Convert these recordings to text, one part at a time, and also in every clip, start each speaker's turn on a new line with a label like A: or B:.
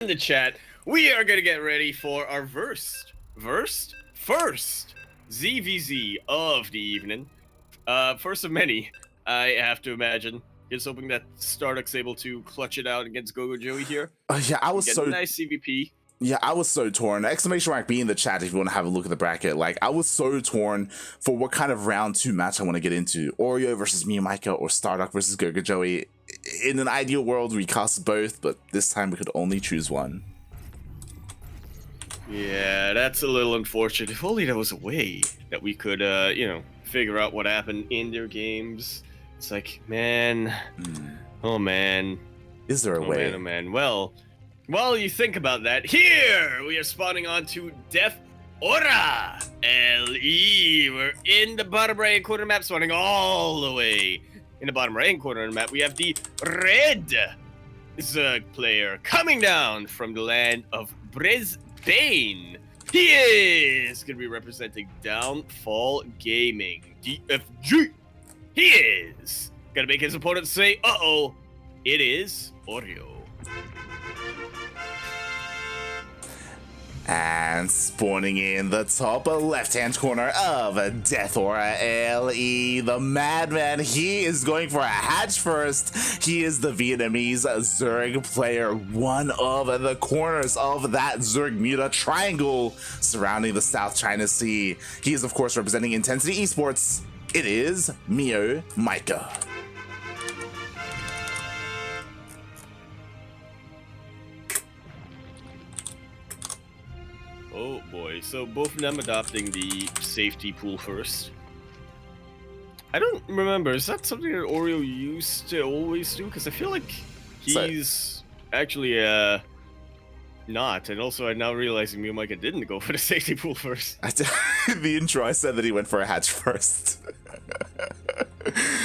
A: in the chat, we are gonna get ready for our first ZvZ of the evening. First of many, I have to imagine. Just hoping that Starduck's able to clutch it out against Gogo Joey here.
B: Yeah, I was
A: Get
B: so
A: a nice CVP.
B: Yeah, I was so torn. Exclamation mark B in the chat if you want to have a look at the bracket. Like, I was so torn for what kind of round 2 match I want to get into. Oreo versus MeomaikA or Starduck versus Gogo Joey. In an ideal world, we cast both, but this time we could only choose one.
A: Yeah, that's a little unfortunate. If only there was a way that we could, figure out what happened in their games. It's like, man, oh man.
B: Is there a way?
A: Man, oh man. Well, while you think about that, here we are spawning onto Death Aura LE. We're in the bottom right corner map, spawning all the way in the bottom right corner of the map. We have the red Zerg player coming down from the land of Brisbane. He is going to be representing Downfall Gaming, DFG. He is going to make his opponent say, uh-oh, it is Oreo.
B: And spawning in the top left-hand corner of Death Aura LE, the madman, he is going for a hatch first. He is the Vietnamese Zerg player, one of the corners of that Zerg Muta triangle surrounding the South China Sea. He is, of course, representing Intensity Esports. It is MeomaikA.
A: Oh boy, so both of them adopting the safety pool first. I don't remember, is that something that Oreo used to always do? Because I feel like he's actually not, and also I'm now realizing MeomaikA didn't go for the safety pool first.
B: The intro, I said that he went for a hatch first.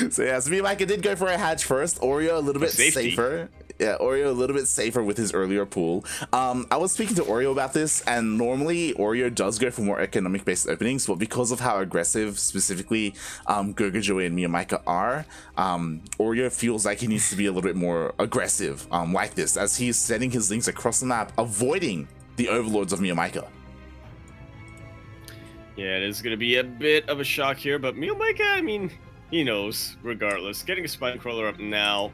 B: So yes, MeomaikA did go for a hatch first. Oreo a little bit safer. Yeah, Oreo a little bit safer with his earlier pool. I was speaking to Oreo about this, and normally Oreo does go for more economic-based openings, but because of how aggressive, specifically, Gogo Joey and MeomaikA are, Oreo feels like he needs to be a little bit more aggressive like this, as he's sending his links across the map, avoiding the overlords of MeomaikA.
A: Yeah, it is going to be a bit of a shock here, but MeomaikA, I mean, he knows, regardless. Getting a Spine Crawler up now,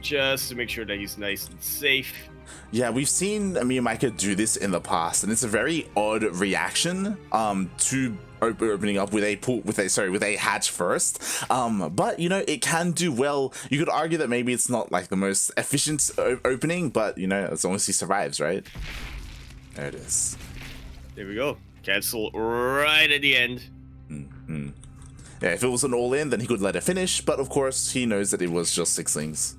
A: just to make sure that he's nice and safe.
B: Yeah, we've seen MeomaikA do this in the past, and it's a very odd reaction to opening up with a hatch first. But you know, it can do well. You could argue that maybe it's not like the most efficient opening, but you know, as long as he survives, right? There it is.
A: There we go. Cancel right at the end.
B: Yeah, if it was an all-in, then he could let it finish, but of course he knows that it was just 6lings.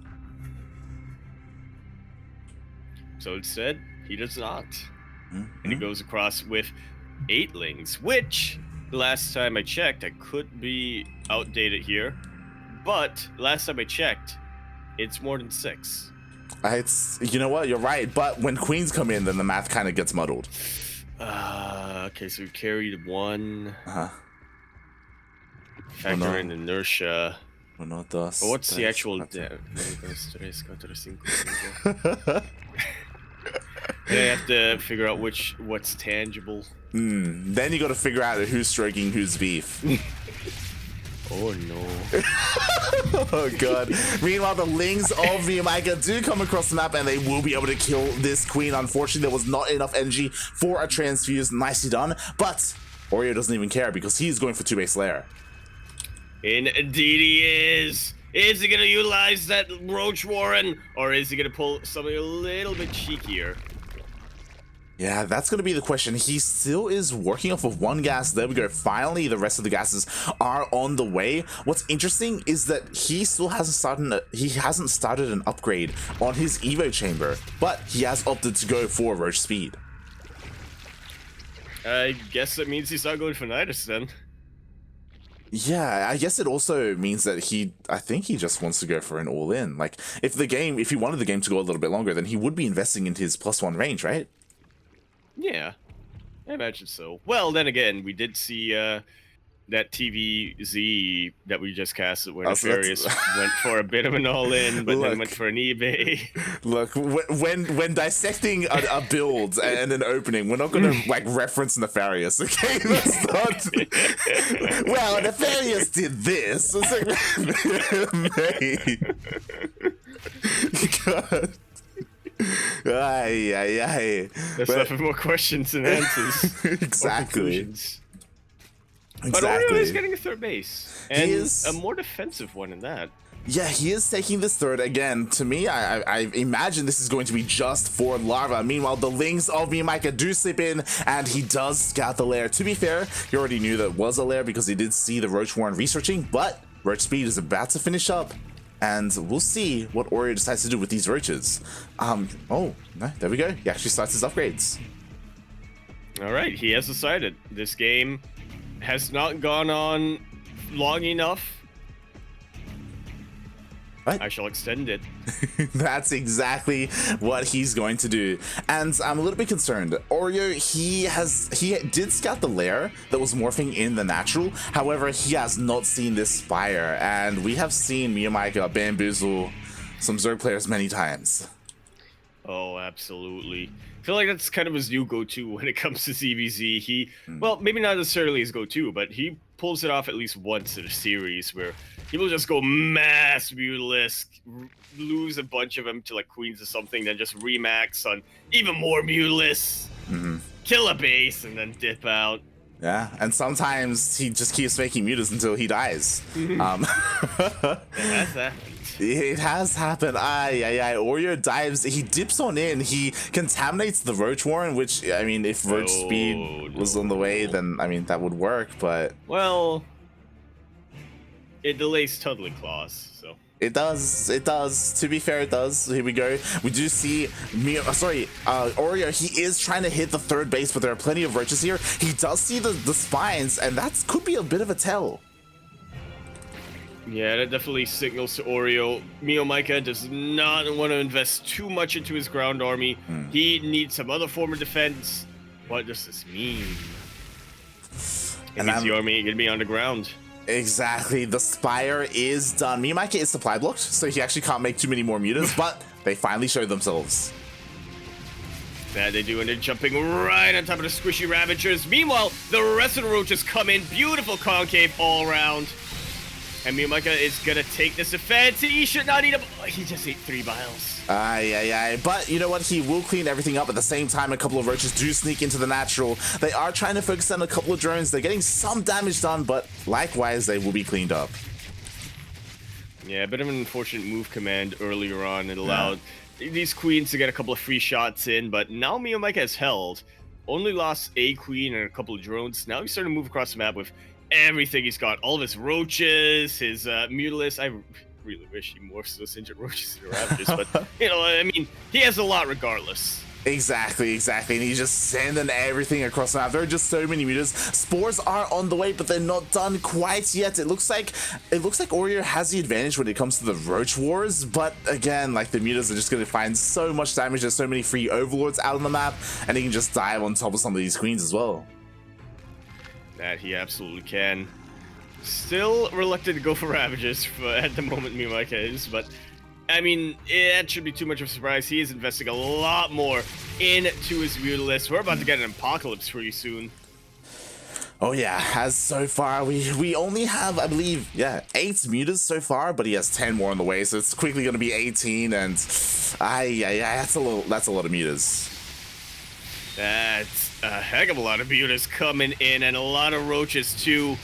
A: So instead, he does not. And he goes across with 8lings, which, the last time I checked, I could be outdated here, but last time I checked, it's more than 6.
B: You know what, you're right, but when queens come in, then the math kind of gets muddled.
A: Okay, so we carried 1. Factor in inertia. But what's the actual... I have to figure out what's tangible.
B: Then you got to figure out who's stroking whose beef.
A: Oh no.
B: Oh god. Meanwhile, the lings of MeomaikA do come across the map, and they will be able to kill this queen. Unfortunately, there was not enough energy for a transfuse. Nicely done. But Oreo doesn't even care because he's going for 2-base lair.
A: Indeed he is. Is he going to utilize that Roach Warren, or is he going to pull something a little bit cheekier?
B: Yeah, that's going to be the question. He still is working off of 1 gas. There we go. Finally, the rest of the gases are on the way. What's interesting is that he still hasn't started an upgrade on his Evo chamber, but he has opted to go for Roach speed.
A: I guess that means he's not going for Nidus then.
B: Yeah, I guess it also means that I think he just wants to go for an all-in. Like, if he wanted the game to go a little bit longer, then he would be investing into his +1 range, right?
A: Yeah, I imagine so. Well, then again, we did see that TVZ that we just casted where
B: Oh, so
A: Nefarious went for a bit of an all-in, but then went for an eBay.
B: Look, when dissecting a build and an opening, we're not gonna like reference Nefarious, okay? That's not. Well, Nefarious did this. It's like, God. Aye.
A: There's nothing more questions than answers.
B: Exactly.
A: But Oreo is getting a third base, and a more defensive one in that.
B: Yeah, he is taking this third again. To me, I imagine this is going to be just for larva. Meanwhile, the Lings of MeomaikA do slip in, and he does scout the lair. To be fair, he already knew that it was a lair because he did see the Roach Warren researching, but Roach Speed is about to finish up, and we'll see what Oreo decides to do with these roaches. Oh, no, there we go. He actually starts his upgrades.
A: All right, he has decided this game has not gone on long enough.
B: What?
A: I shall extend it.
B: That's exactly what he's going to do. And I'm a little bit concerned. Oreo, he did scout the lair that was morphing in the natural. However, he has not seen this spire. And we have seen MeomaikA bamboozle some Zerg players many times.
A: Oh, absolutely. I feel like that's kind of his new go-to when it comes to ZvZ. Well, maybe not necessarily his go-to, but he pulls it off at least once in a series where he will just go mass Mutalisk, lose a bunch of them to like Queens or something, then just remax on even more Mutalisks, kill a base, and then dip out.
B: Yeah, and sometimes he just keeps making mutas until he dies.
A: That's happened.
B: It has happened. Oreo dives. He dips on in. He contaminates the Roach Warren, which, I mean, if Roach Speed was on the way, then, I mean, that would work, but...
A: Well, it delays Tuddling Claws, so...
B: It does. To be fair, it does. Here we go. We do see Oreo, he is trying to hit the third base, but there are plenty of roaches here. He does see the spines, and that could be a bit of a tell.
A: Yeah, that definitely signals to Oreo. MeomaikA does not want to invest too much into his ground army. He needs some other form of defense. What does this mean? It means the army gonna be on the ground.
B: Exactly. The spire is done. MeomaikA is supply blocked, so he actually can't make too many more mutas, but they finally showed themselves.
A: That they do, and they're jumping right on top of the squishy Ravagers. Meanwhile, the rest of the roaches come in. Beautiful concave all around. And MeomaikA is gonna take this offense. He should not eat him. Oh, he just ate 3 vials.
B: But you know what? He will clean everything up. At the same time, a couple of roaches do sneak into the natural. They are trying to focus on a couple of drones. They're getting some damage done, but likewise, they will be cleaned up.
A: Yeah, a bit of an unfortunate move command earlier on. It allowed these queens to get a couple of free shots in, but now MeomaikA has held. Only lost a queen and a couple of drones. Now he's starting to move across the map with everything he's got. All of his roaches, his Mutalisk. I really wish he morphs those injured roaches into Ravagers, but, you know, I mean, he has a lot regardless.
B: Exactly. And he's just sending everything across the map. There are just so many mutas. Spores are on the way, but they're not done quite yet. It looks like Oreo has the advantage when it comes to the Roach Wars, but again, like, the mutas are just going to find so much damage. There's so many free overlords out on the map, and he can just dive on top of some of these queens as well.
A: That he absolutely can. Still reluctant to go for Ravagers at the moment, MeomaikA is, but I mean, it shouldn't be too much of a surprise. He is investing a lot more into his Mutalisk. We're about to get an Apocalypse pretty soon.
B: Oh yeah, as so far, we only have, I believe, 8 mutas so far, but he has 10 more on the way, so it's quickly going to be 18, and that's a lot of mutas.
A: That's a heck of a lot of mutas coming in, and a lot of roaches too.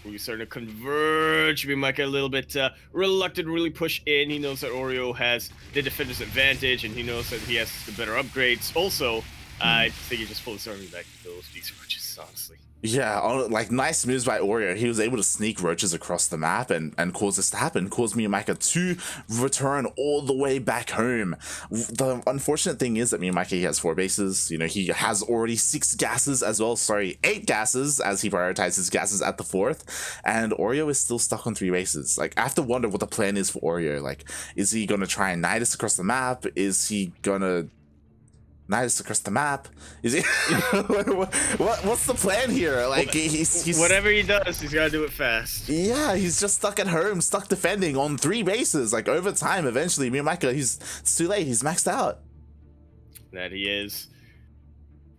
A: We're starting to converge. MeomaikA a little bit reluctant to really push in. He knows that Oreo has the defender's advantage, and he knows that he has the better upgrades. Also, I think he just pulled his army back to kill these roaches, honestly.
B: Yeah, like, nice moves by Oreo. He was able to sneak roaches across the map and cause this to happen, cause MeomaikA to return all the way back home. The unfortunate thing is that MeomaikA, he has 4 bases. You know, he has already 6 gases as well. Sorry, 8 gases, as he prioritizes gases at the 4th. And Oreo is still stuck on 3 bases. Like, I have to wonder what the plan is for Oreo. Like, is he going to try and Nidus across the map? Is he going to... Nidus across the map. Is he? What's the plan here? Like he's
A: whatever he does, he's gotta do it fast.
B: Yeah, he's just stuck at home, stuck defending on 3 bases. Like over time, eventually, MeomaikA, it's too late. He's maxed out.
A: That he is.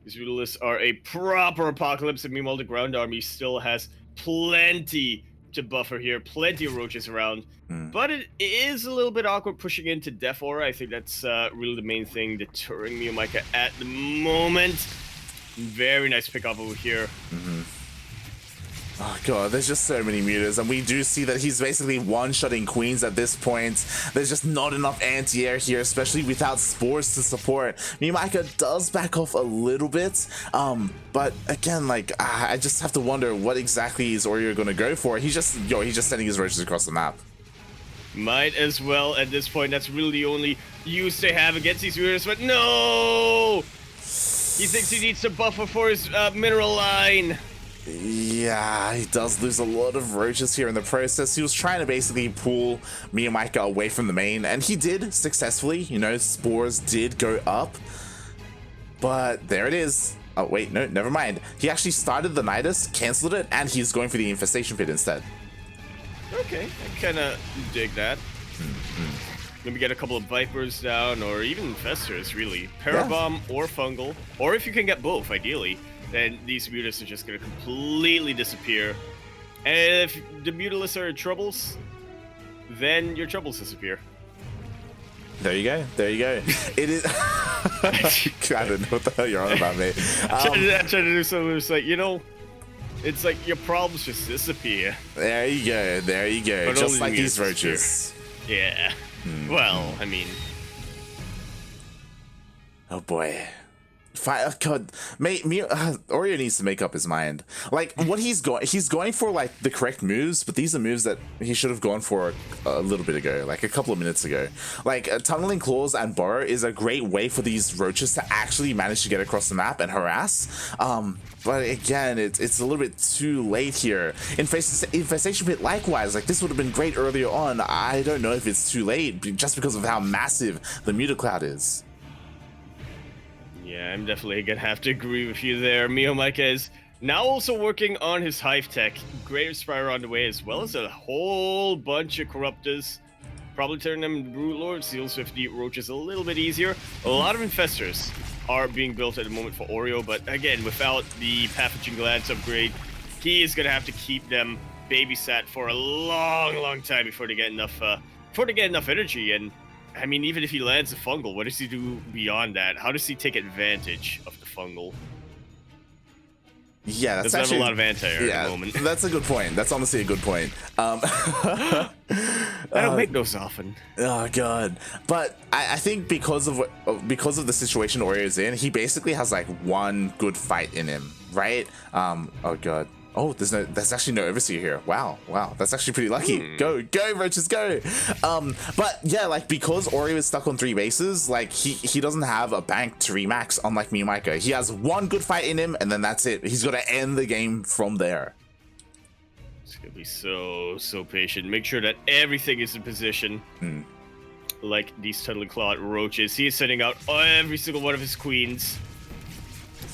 A: These Rutalists are a proper apocalypse, and meanwhile the ground army still has plenty to buffer here, plenty of roaches around. But it is a little bit awkward pushing into Death Aura. I think that's really the main thing deterring MeomaikA at the moment. Very nice pick up over here.
B: Oh god, there's just so many mutas, and we do see that he's basically one-shotting queens at this point. There's just not enough anti-air here, especially without spores to support. MeomaikA does back off a little bit, but again, like, I just have to wonder what exactly is Oreo gonna go for. He's just sending his roaches across the map.
A: Might as well at this point. That's really the only use they have against these mutas, but no! He thinks he needs to buffer for his mineral line.
B: Yeah, he does lose a lot of roaches here in the process. He was trying to basically pull MeomaikA away from the main, and he did successfully. You know, spores did go up, but there it is. Oh wait, no, never mind. He actually started the Nidus, cancelled it, and he's going for the infestation pit instead.
A: Okay, I kind of dig that. Maybe get a couple of Vipers down, or even Infestors, really. Parabomb or Fungal, or if you can get both, ideally, then these Mutas are just going to completely disappear. And if the Mutalists are in troubles, then your troubles disappear.
B: There you go. There you go. It is. I don't know what the hell you're on about, mate.
A: I'm trying to do something that's like, you know, it's like your problems just disappear.
B: There you go. There you go.
A: But
B: just like these roaches.
A: Yeah. Well, I mean.
B: Oh boy. God, mate, Oreo needs to make up his mind. Like, what he's going for, like, the correct moves, but these are moves that he should have gone for a little bit ago, like a couple of minutes ago. Like, Tunneling Claws and Burrow is a great way for these roaches to actually manage to get across the map and harass. But again, it's a little bit too late here. Infestation Pit, likewise, like, this would have been great earlier on. I don't know if it's too late, just because of how massive the Mutacloud is.
A: Yeah, I'm definitely gonna have to agree with you there. MeomaikA is now also working on his Hive Tech. Greater Spire on the way, as well as a whole bunch of Corruptors. Probably turn them into Brute Lords, seals 50 roaches a little bit easier. A lot of Infestors are being built at the moment for Oreo, but again, without the Pathogen Glands upgrade, he is gonna have to keep them babysat for a long time before they get enough energy. And I mean, even if he lands a Fungal, what does he do beyond that? How does he take advantage of the Fungal?
B: Yeah, that's
A: doesn't
B: actually
A: have a lot of anti-air at the moment.
B: That's a good point. That's honestly a good point.
A: I don't make those often.
B: Oh god, but I think because of the situation Oreo's in, he basically has like one good fight in him, right? Oh god. Oh, there's actually no Overseer here. Wow, that's actually pretty lucky. Go, roaches, go. But yeah, like, because Oreo is stuck on 3 bases, like, he doesn't have a bank to remax, unlike MeomaikA. He has one good fight in him, and then that's it. He's got to end the game from there.
A: It's gonna be so patient. Make sure that everything is in position. Like these Tunneling Clawed roaches. He is sending out every single one of his queens,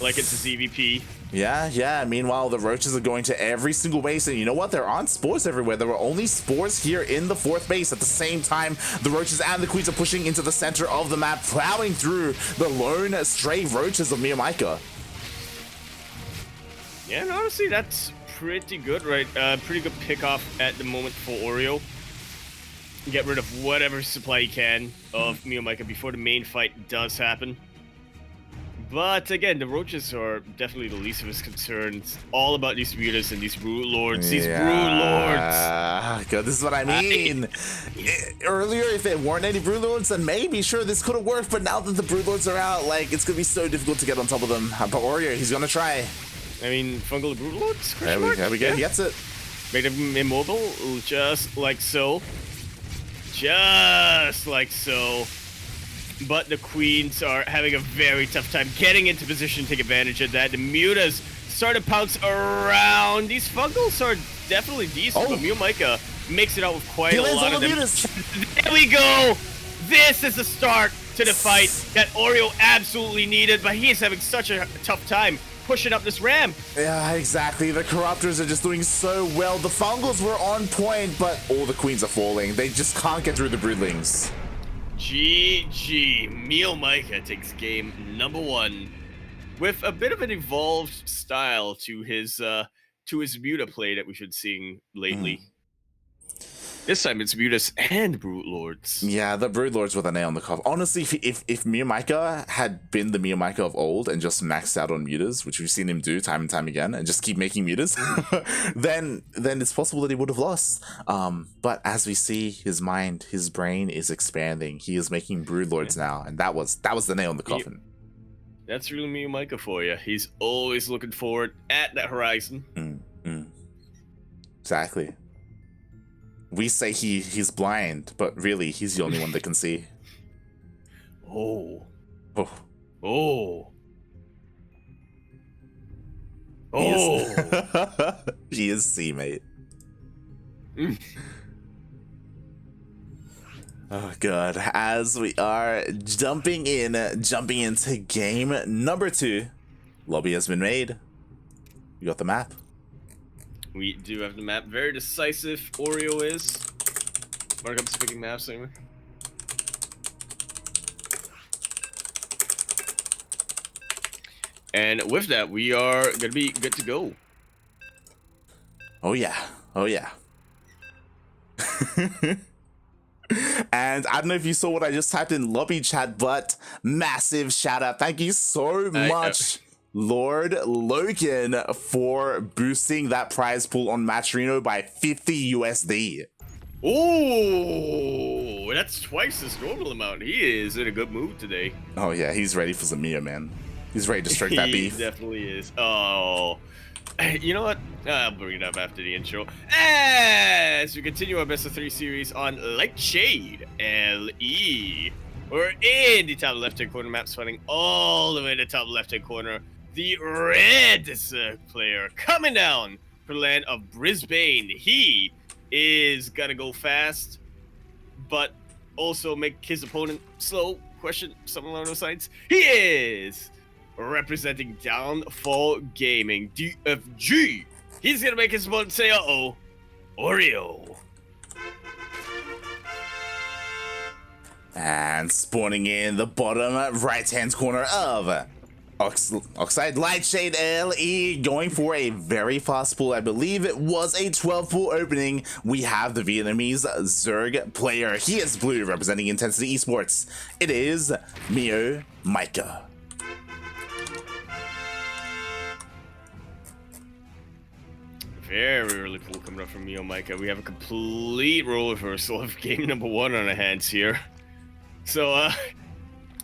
A: like it's a ZVP.
B: Yeah. Meanwhile, the roaches are going to every single base, and you know what? There aren't spores everywhere. There were only spores here in the 4th base. At the same time, the roaches and the queens are pushing into the center of the map, plowing through the lone stray roaches of MeomaikA.
A: Yeah, and honestly, that's pretty good, right? Pretty good pick off at the moment for Oreo. Get rid of whatever supply he can of MeomaikA before the main fight does happen. But again, the roaches are definitely the least of his concerns. All about these mutas and these Brute Lords. These Brute Lords.
B: God, this is what I mean. Earlier, if there weren't any Brute Lords, then maybe, sure, this could have worked. But now that the Brute Lords are out, like, it's gonna be so difficult to get on top of them. But Oreo, he's gonna try.
A: I mean, Fungal Brute Lords?
B: There we go. Yeah. He gets it.
A: Made him immobile, just like so. Just like so. But the queens are having a very tough time getting into position to take advantage of that. The mutas start to pounce around. These Fungals are definitely decent, but MeomaikA makes it out with quite a lot of them. There we go! This is the start to the fight that Oreo absolutely needed, but he is having such a tough time pushing up this ramp.
B: Yeah, exactly. The Corruptors are just doing so well. The Fungals were on point, but all the queens are falling. They just can't get through the Broodlings.
A: GG. MeomaikA takes game number 1 with a bit of an evolved style to his Muta play that we've been seeing lately. This time it's Mutas and Broodlords.
B: Yeah, the Broodlords with a nail on the coffin. Honestly, if MeomaikA had been the MeomaikA of old and just maxed out on Mutas, which we've seen him do time and time again, and just keep making Mutas, then it's possible that he would have lost. But as we see, his mind, his brain is expanding. He is making Broodlords now, and that was the nail in the coffin.
A: That's really MeomaikA for you. He's always looking forward at that horizon.
B: Exactly. We say he's blind, but really he's the only one that can see.
A: Oh.
B: He is C, mate. Oh god, as we are jumping into game number 2. Lobby has been made. You got the map.
A: We do have the map. Very decisive, Oreo is. Mark up speaking maps anyway. And with that, we are gonna be good to go.
B: Oh yeah. And I don't know if you saw what I just typed in lobby chat, but massive shout out. Thank you so much, Lord Logan, for boosting that prize pool on Matcherino by 50 USD.
A: Oh, that's twice his normal amount. He is in a good mood today.
B: Oh yeah, he's ready for some Mia, man. He's ready to stroke that beef.
A: He definitely is. Oh, you know what? I'll bring it up after the intro. As we continue our best of 3 series on Lightshade LE. We're in the top left-hand corner map, spawning all the way to the top left-hand corner. The red player coming down for the land of Brisbane. He is gonna go fast, but also make his opponent slow. Question, something along those lines. He is representing Downfall Gaming, DFG. He's gonna make his opponent say, uh-oh, Oreo.
B: And spawning in the bottom right-hand corner of Oxide Lightshade LE, going for a very fast pull. I believe it was a 12 pull opening. We have the Vietnamese Zerg player. He is blue, representing Intensity Esports. It is MeomaikA.
A: Very early pull coming up from MeomaikA. We have a complete role reversal of game number 1 on our hands here. So,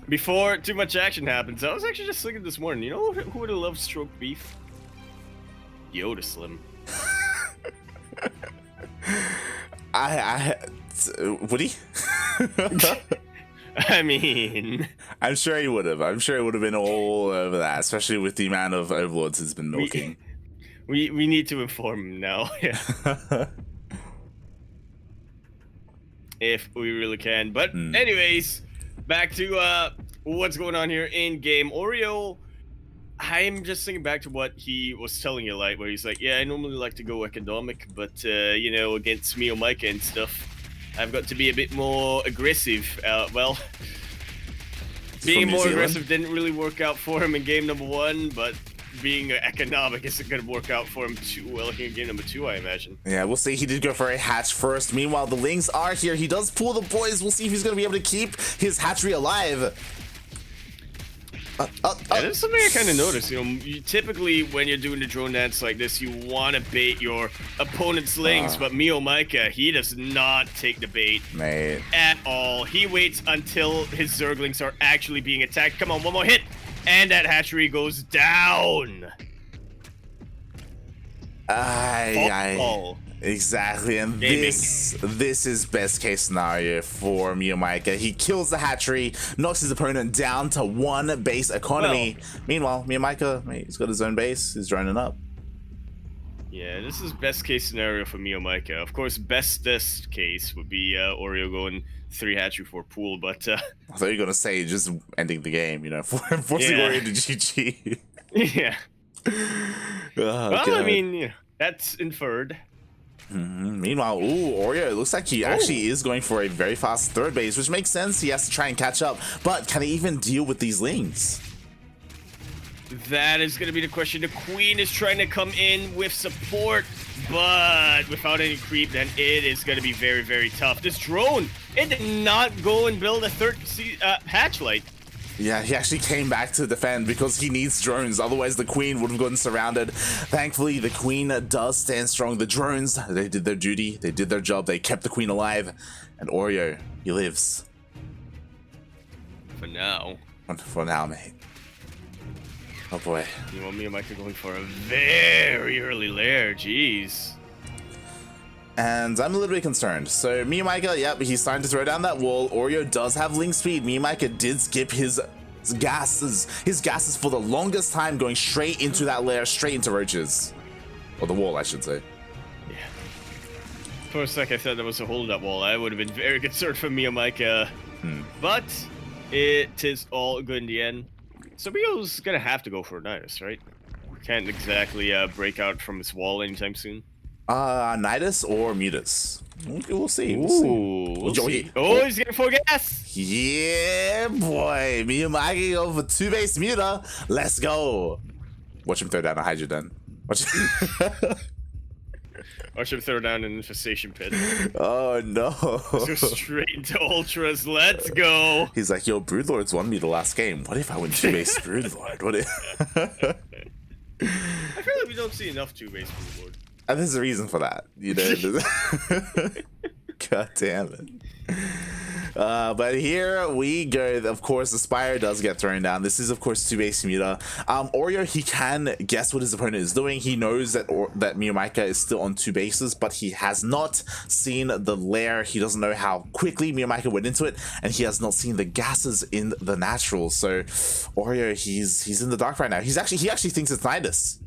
A: before too much action happens, I was actually just thinking this morning, you know who would have loved stroked beef? Yoda Slim.
B: Would he?
A: I mean,
B: I'm sure he would have. I'm sure he would have been all over that, especially with the amount of overlords he's been milking.
A: We need to inform him now. Yeah. If we really can. But anyways, back to what's going on here in game. Oreo, I'm just thinking back to what he was telling you, like, where he's like, yeah, I normally like to go economic, but you know, against MeomaikA and stuff, I've got to be a bit more aggressive. Well, being more aggressive didn't really work out for him in game number 1, but being economic isn't going to work out for him too well here in game number 2, I imagine.
B: Yeah, we'll see. He did go for a hatch first. Meanwhile, the Lings are here. He does pull the boys. We'll see if he's going to be able to keep his hatchery alive.
A: That's something I kind of noticed. You know, typically when you're doing the drone dance like this, you want to bait your opponent's Lings, but MeomaikA, he does not take the bait at all. He waits until his Zerglings are actually being attacked. Come on, one more hit, and that hatchery goes down.
B: Exactly, and this is best case scenario for MeomaikA. He kills the hatchery, knocks his opponent down to 1 base economy. Well, meanwhile, MeomaikA, he's got his own base. He's droning up.
A: Yeah, this is best case scenario for MeomaikA. Of course, bestest case would be Oreo going 3 hatchery for pool, but
B: I thought you were gonna say just ending the game, you know, forcing
A: Yeah.
B: Oreo to GG.
A: yeah.
B: Oh,
A: Well,
B: God.
A: I mean, yeah, that's inferred.
B: Meanwhile, Oreo, it looks like he actually is going for a very fast third base, which makes sense. He has to try and catch up, but can he even deal with these lings?
A: That is going to be the question. The queen is trying to come in with support, but without any creep, then it is going to be very, very tough. This drone, it did not go and build a third hatch light.
B: Yeah, he actually came back to defend because he needs drones. Otherwise, the queen would have gotten surrounded. Thankfully, the queen does stand strong. The drones, they did their duty. They did their job. They kept the queen alive. And Oreo, he lives.
A: For now.
B: For now, mate. Oh, boy.
A: You want MeomaikA going for a very early lair. Jeez.
B: And I'm a little bit concerned. So MeomaikA, yep, he's starting to throw down that wall. Oreo does have link speed. MeomaikA did skip his gases for the longest time, going straight into that lair, straight into roaches. Or the wall, I should say.
A: Yeah. For a sec, I thought there was a hole in that wall. I would have been very concerned for MeomaikA. But it is all good in the end. So Mio's gonna have to go for a Nidus, right? Can't exactly break out from his wall anytime soon.
B: Nidus or Mutus? We'll see.
A: We'll see. Oh, he's getting full gas!
B: Yeah, boy. MeomaikA over 2-base Muta. Let's go. Watch him throw down a Hydra then. Watch
A: Watch him throw down an infestation pit.
B: Oh, no.
A: Let's go straight into Ultras. Let's go.
B: He's like, yo, Broodlords won me the last game. What if I went 2-base Broodlord? What if...
A: I feel like we don't see enough 2-base Broodlord.
B: And there's a reason for that, you know. God damn it. But here we go. Of course, the Spire does get thrown down. This is, of course, 2-base Muta. Oreo, he can guess what his opponent is doing. He knows that that MeomaikA is still on 2 bases, but he has not seen the lair. He doesn't know how quickly MeomaikA went into it, and he has not seen the gases in the natural. So Oreo, he's in the dark right now. He actually thinks it's Nidus.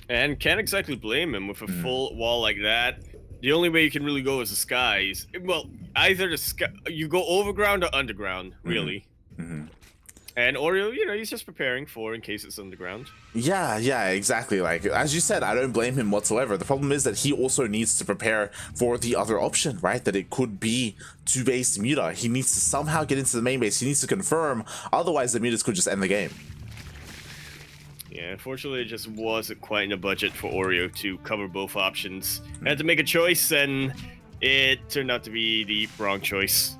A: And can't exactly blame him with a full wall like that. The only way you can really go is the skies. Well, either the sky, you go overground or underground, really. And Oreo, you know, he's just preparing for in case it's underground.
B: Yeah, exactly. Like, as you said, I don't blame him whatsoever. The problem is that he also needs to prepare for the other option, right? That it could be 2-base Muta. He needs to somehow get into the main base. He needs to confirm. Otherwise, the Mutas could just end the game.
A: Yeah, unfortunately, it just wasn't quite in the budget for Oreo to cover both options. I had to make a choice, and it turned out to be the wrong choice.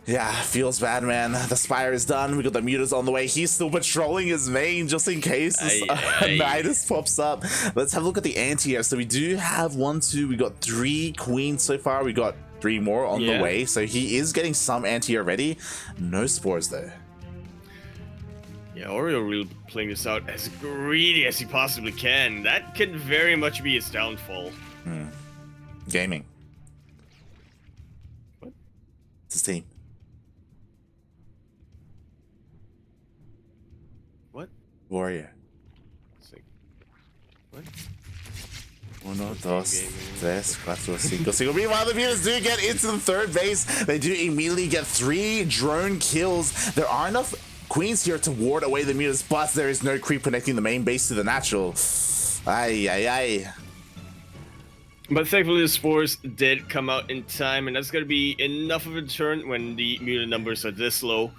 B: Yeah, feels bad, man. The Spire is done. We got the Mutas on the way. He's still patrolling his main just in case this Nidus pops up. Let's have a look at the anti-air. So we do have 1, 2. We got 3 queens so far. We got 3 more on the way. So he is getting some anti-air ready. No spores, though.
A: Yeah, Oreo really playing this out as greedy as he possibly can. That could very much be his downfall.
B: Gaming.
A: What?
B: It's his team.
A: What?
B: Warrior.
A: What?
B: 1, 2, 3, 4, 5. Meanwhile, the Mutas do get into the third base. They do immediately get 3 drone kills. There are enough queens here to ward away the Mutas, but there is no creep connecting the main base to the natural. Ay.
A: But thankfully the spores did come out in time, and that's going to be enough of a deterrent when the Muta numbers are this low.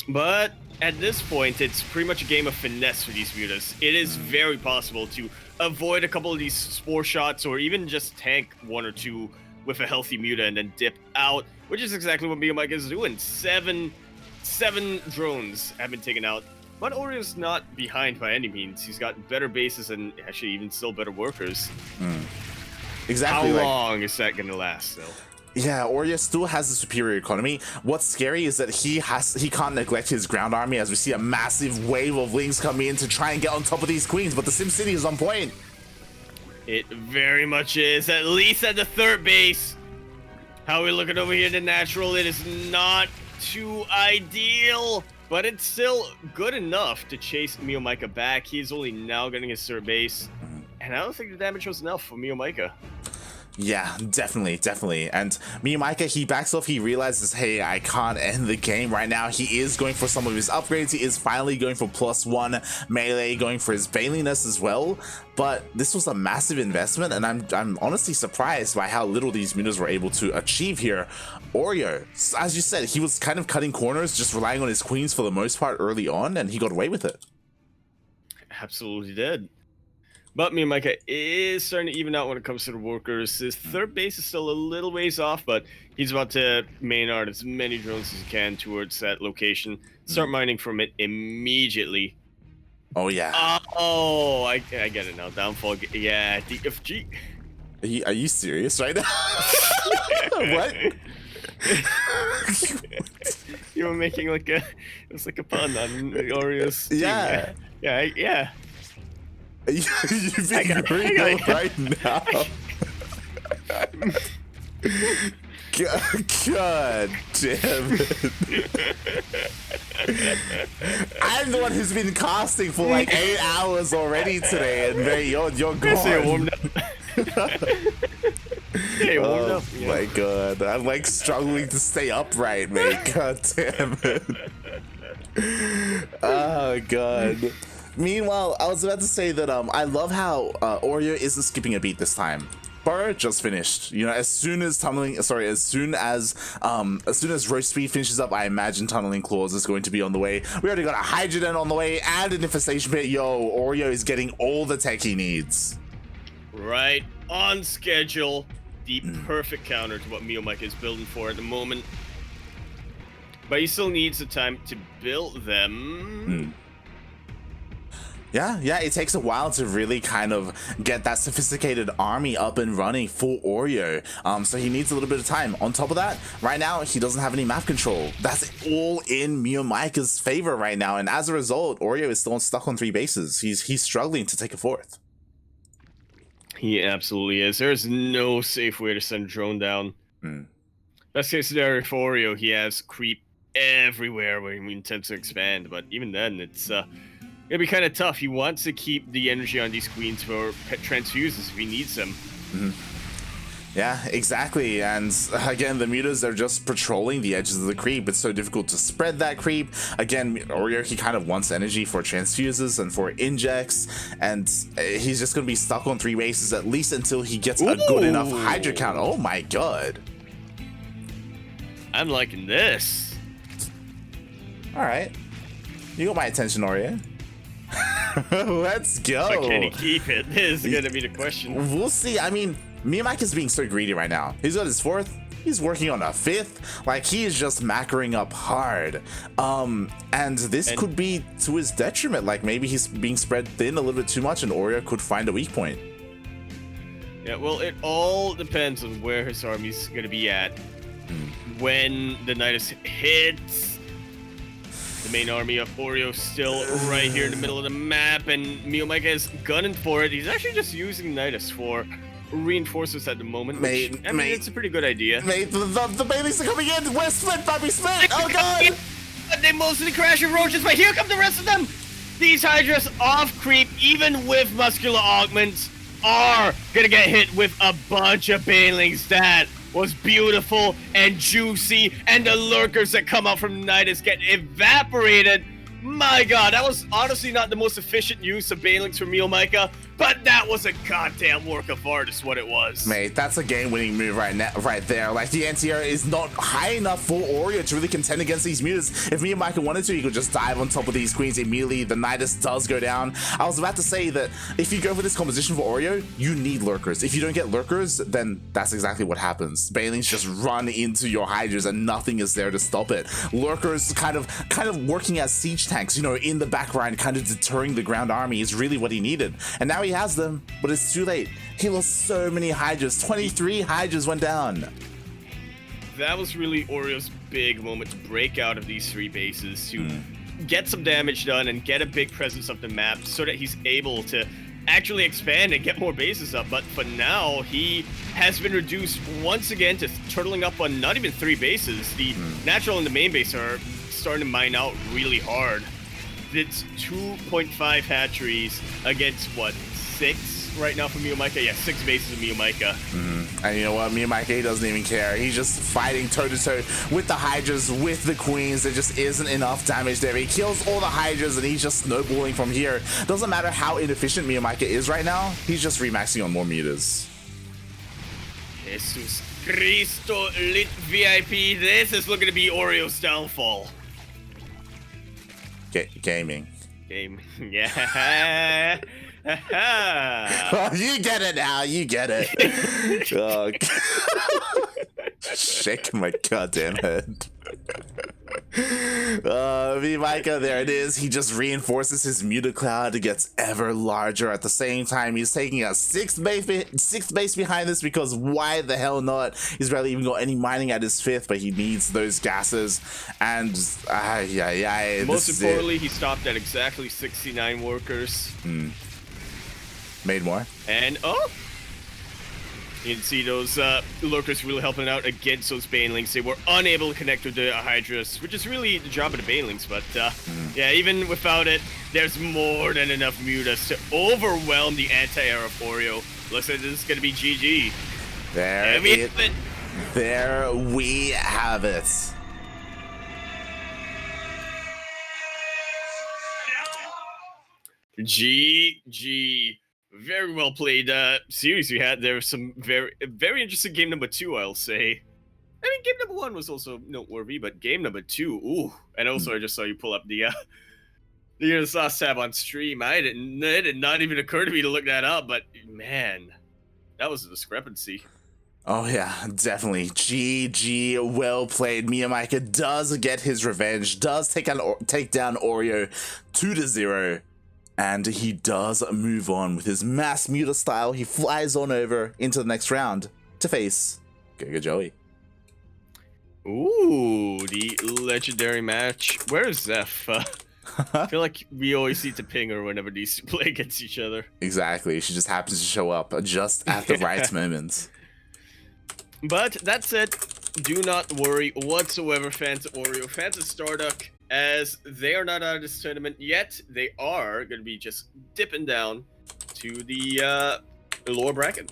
A: But at this point, it's pretty much a game of finesse for these Mutas. It is very possible to avoid a couple of these spore shots, or even just tank 1 or 2 with a healthy Muta and then dip out, which is exactly what MeomaikA is doing. 7 drones have been taken out, but Oreo's not behind by any means. He's got better bases and actually even still better workers.
B: Exactly.
A: How long is that going to last, though?
B: Yeah, Oreo still has a superior economy. What's scary is that he can't neglect his ground army, as we see a massive wave of lings coming in to try and get on top of these queens, but the SimCity is on point.
A: It very much is, at least at the third base. How are we looking over here in the natural? It is not too ideal. But it's still good enough to chase MeomaikA back. He's only now getting his third base. And I don't think the damage was enough for MeomaikA.
B: Yeah, definitely. And MeomaikA, he backs off. He realizes, hey, I can't end the game right now. He is going for some of his upgrades. He is finally going for +1 melee, going for his bailiness as well. But this was a massive investment, and I'm honestly surprised by how little these mutas were able to achieve here. Oreo, as you said, he was kind of cutting corners, just relying on his queens for the most part early on, and he got away with it.
A: Absolutely did. But MeomaikA is starting to even out when it comes to the workers. His third base is still a little ways off, but he's about to main art as many drones as he can towards that location. Start mining from it immediately.
B: Oh, yeah.
A: Oh, I get it now. Downfall. Yeah, DFG.
B: Are you serious right now? What?
A: You were making like it was like a pun on Oreo's team.
B: Yeah.
A: Yeah.
B: You being real right now. God damn it. I'm the one who's been casting for like 8 hours already today, and man, you're gone.
A: Warmed up. Hey, warmed up.
B: Oh my god. I'm like struggling to stay upright, mate. God damn it. Oh god. Meanwhile, I was about to say that I love how Oreo isn't skipping a beat this time. Burrow just finished. You know, as soon as roast speed finishes up, I imagine tunneling claws is going to be on the way. We already got a hydrogen on the way and an infestation pit. Yo, Oreo is getting all the tech he needs.
A: Right on schedule. The perfect counter to what MeomaikA is building for at the moment. But he still needs the time to build them.
B: Yeah, it takes a while to really kind of get that sophisticated army up and running for Oreo. So he needs a little bit of time. On top of that, right now, he doesn't have any map control. That's all in MeomaikA's favor right now. And as a result, Oreo is still stuck on 3 bases. He's struggling to take a 4th.
A: He absolutely is. There's no safe way to send a drone down. Best case scenario for Oreo, he has creep everywhere when we intend to expand. But even then, it's it'll be kind of tough. He wants to keep the energy on these queens for pet transfuses if he needs them.
B: Yeah, exactly. And again, the mutas are just patrolling the edges of the creep. It's so difficult to spread that creep. Again, Oreo, he kind of wants energy for transfuses and for injects. And he's just going to be stuck on 3 bases at least until he gets a good enough Hydra count. Oh my god.
A: I'm liking this.
B: All right. You got my attention, Oreo. Let's go.
A: But can he keep it? This is going to be the question.
B: We'll see. I mean, MeomaikA is being so greedy right now. He's got his 4th. He's working on a 5th. Like, he is just macroing up hard. And this could be to his detriment. Like, maybe he's being spread thin a little bit too much, and Oreo could find a weak point.
A: Yeah, well, it all depends on where his army's going to be at. When the Nidus hits, the main army of Oreo still right here in the middle of the map, and MeomaikA is gunning for it. He's actually just using Nidus for reinforcements at the moment, which, I mean, it's a pretty good idea.
B: Mate, the Baileys are coming in! We're split, Bobby, split! Oh god!
A: They mostly crash with roaches, but here come the rest of them! These Hydras off creep, even with muscular augments, are gonna get hit with a bunch of Banelings. That was beautiful and juicy, and the lurkers that come out from Nidus get evaporated. My god, that was honestly not the most efficient use of Banelings for MeomaikA, but that was a goddamn work of art is what it was.
B: Mate, that's a game-winning move right there. Like, the anti-air is not high enough for Oreo to really contend against these mutas. If MeomaikA wanted to, he could just dive on top of these queens immediately. The Nidus does go down. I was about to say that if you go for this composition for Oreo, you need lurkers. If you don't get lurkers, then that's exactly what happens. Banelings just run into your Hydras and nothing is there to stop it. Lurkers kind of working as siege tanks, you know, in the background, kind of deterring the ground army is really what he needed. And now he has them, but it's too late. He lost so many Hydras. 23 Hydras went down.
A: That was really Oreo's big moment to break out of these 3 bases, to get some damage done and get a big presence of the map so that he's able to actually expand and get more bases up. But for now, he has been reduced once again to turtling up on not even 3 bases. The natural and the main base are starting to mine out really hard. It's 2.5 hatcheries against, what, 6 right now for MeomaikA? Yeah, 6 bases of MeomaikA.
B: And you know what? MeomaikA doesn't even care. He's just fighting toe-to-toe with the Hydras, with the Queens. There just isn't enough damage there. He kills all the Hydras, and he's just snowballing from here. Doesn't matter how inefficient MeomaikA is right now. He's just remaxing on more meters.
A: Jesus Cristo lit VIP. This is looking to be Oreo's downfall.
B: Gaming.
A: Game. Yeah.
B: Oh, you get it now. You get it. Oh, shaking my goddamn head. MeomaikA, there it is. He just reinforces his muted cloud. It gets ever larger. At the same time, he's taking a sixth base behind this, because why the hell not? He's barely even got any mining at his 5th, but he needs those gases. And
A: most importantly, he stopped at exactly 69 workers.
B: Made more.
A: And you can see those lurkers really helping out against those banelings. They were unable to connect with the Hydras, which is really the job of the banelings. But yeah, even without it, there's more than enough mutas to overwhelm the anti-air of Oreo. Looks like this is going to be GG.
B: There we have it.
A: GG. Very well played series we had. There was some very interesting game number 2, I'll say. I mean, game number 1 was also noteworthy, but game number 2, ooh. And also, I just saw you pull up the sauce tab on stream. It did not even occur to me to look that up, but man, that was a discrepancy.
B: Oh yeah, definitely. GG, well played. MeomaikA does get his revenge, does take down Oreo 2-0. And he does move on with his mass muter style. He flies on over into the next round to face Go Joey.
A: Ooh, the legendary match. Where is Zeph? I feel like we always need to ping her whenever these play against each other.
B: Exactly. She just happens to show up just at the right moment.
A: But that said, do not worry whatsoever, fans of Oreo, fans of Starduck. As they are not out of this tournament yet, they are going to be just dipping down to the lower bracket.